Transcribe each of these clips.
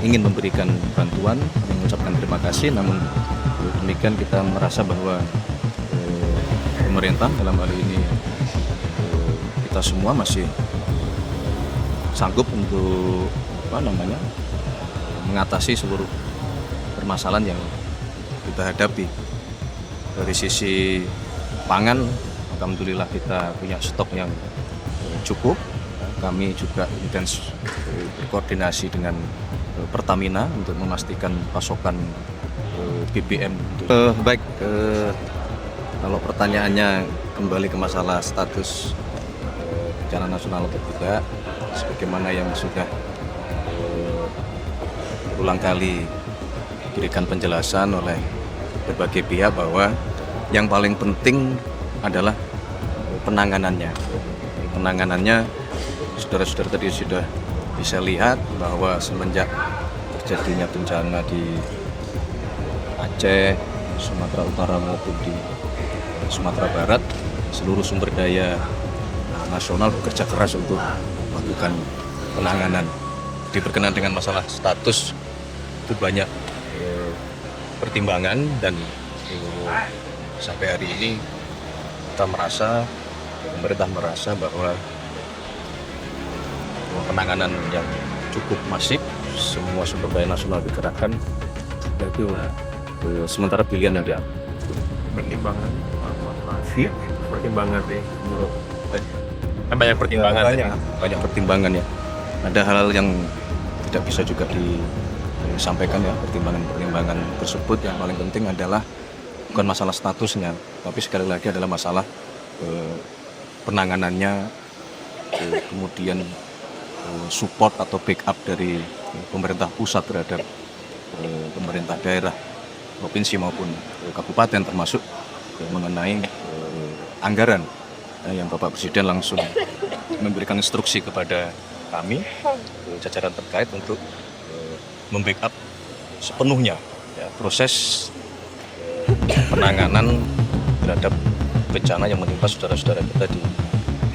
ingin memberikan bantuan, mengucapkan terima kasih. Namun demikian kita merasa bahwa pemerintah dalam hal ini kita semua masih sanggup untuk mengatasi seluruh permasalahan yang kita hadapi. Dari sisi pangan, alhamdulillah kita punya stok yang cukup. Kami juga intens berkoordinasi dengan Pertamina untuk memastikan pasokan BBM. Kalau pertanyaannya kembali ke masalah status bencana nasional atau tidak, sebagaimana yang sudah berulang kali diberikan penjelasan oleh berbagai pihak bahwa yang paling penting adalah penanganannya. Penanganannya, saudara-saudara tadi sudah bisa lihat bahwa semenjak terjadinya bencana di Aceh, Sumatera Utara maupun di Sumatera Barat, seluruh sumber daya nasional bekerja keras untuk melakukan penanganan. Berkenaan dengan masalah status itu banyak pertimbangan dan sampai hari ini pemerintah merasa bahwa penanganan yang cukup masif, semua sumber daya nasional dikerahkan, itu sementara pilihan yang diambil. Pertimbangan deh menurut kan banyak pertimbangan. Banyak pertimbangan ya. Ada hal-hal yang tidak bisa juga disampaikan ya, pertimbangan tersebut. Yang paling penting adalah bukan masalah statusnya, tapi sekali lagi adalah masalah penanganannya, kemudian support atau backup dari pemerintah pusat terhadap pemerintah daerah, provinsi maupun kabupaten, termasuk mengenai anggaran yang Bapak Presiden langsung memberikan instruksi kepada kami, jajaran terkait untuk membackup sepenuhnya ya, proses penanganan terhadap bencana yang menimpa saudara-saudara kita di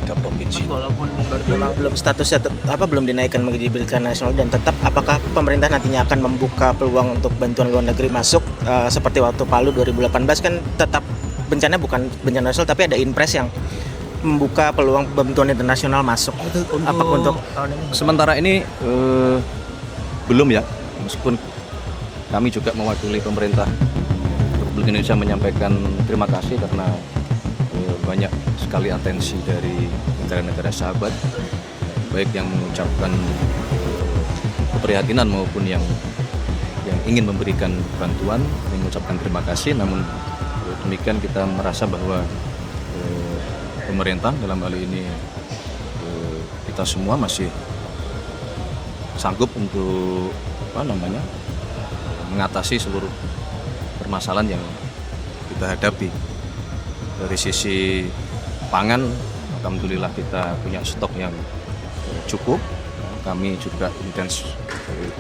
tiga provinsi. Walaupun memang belum statusnya belum dinaikkan menjadi bencana nasional, dan tetap apakah pemerintah nantinya akan membuka peluang untuk bantuan luar negeri masuk seperti waktu Palu 2018 kan tetap bencana bukan bencana nasional tapi ada impres yang membuka peluang bantuan internasional masuk. Apakah untuk tahun ini? Sementara ini belum ya, meskipun kami juga mewakili pemerintah Republik Indonesia menyampaikan terima kasih karena banyak sekali atensi dari negara-negara sahabat, baik yang mengucapkan keprihatinan maupun yang ingin memberikan bantuan, mengucapkan terima kasih. Namun demikian kita merasa bahwa pemerintah dalam hal ini kita semua masih sanggup untuk mengatasi seluruh permasalahan yang kita hadapi. Dari sisi pangan, alhamdulillah kita punya stok yang cukup. Kami juga intens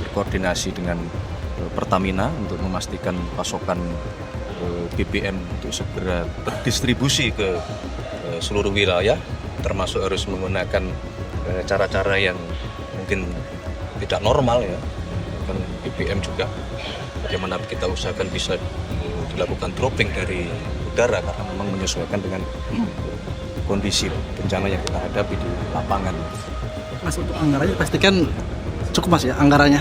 berkoordinasi dengan Pertamina untuk memastikan pasokan BBM untuk segera terdistribusi ke seluruh wilayah, termasuk harus menggunakan cara-cara yang mungkin tidak normal ya. Kan BBM juga bagaimana kita usahakan bisa dilakukan dropping dari udara karena memang menyesuaikan dengan kondisi bencana yang kita hadapi di lapangan. Mas, untuk anggarannya pastikan cukup Mas ya anggarannya?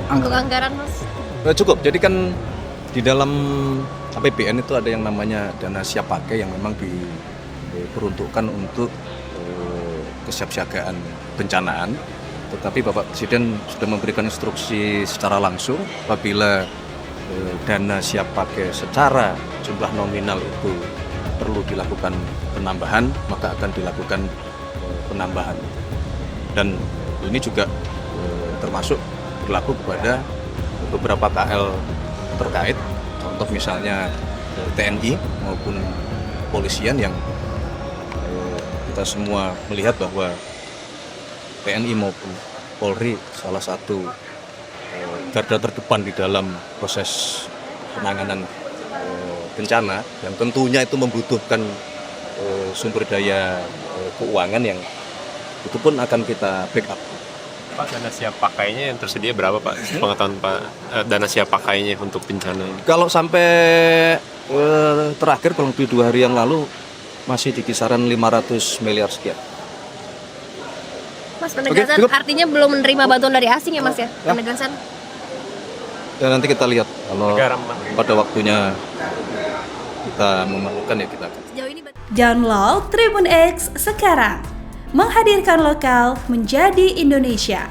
Untuk anggaran Mas? Cukup, jadi kan di dalam APBN itu ada yang namanya dana siap pakai yang memang diperuntukkan untuk kesiapsiagaan bencanaan. Tetapi Bapak Presiden sudah memberikan instruksi secara langsung apabila dana siap pakai secara jumlah nominal itu perlu dilakukan penambahan, maka akan dilakukan penambahan. Dan ini juga termasuk berlaku kepada beberapa KL terkait, contoh misalnya TNI maupun kepolisian yang kita semua melihat bahwa TNI maupun Polri salah satu garda terdepan di dalam proses penanganan bencana yang tentunya itu membutuhkan sumber daya keuangan yang itu pun akan kita backup Pak, dana siap pakainya yang tersedia berapa Pak? Pengetahuan Pak, dana siap pakainya untuk bencana ini. Kalau sampai terakhir kurang lebih 2 hari yang lalu masih di kisaran 500 miliar sekian. Mas, penegasan cukup. artinya belum menerima bantuan dari asing ya Mas ya? Penegasan. Dan nanti kita lihat kalau Negara menerima. pada waktunya kita memerlukan ya kita akan. Sejauh ini Download Tribun X sekarang. Menghadirkan lokal menjadi Indonesia.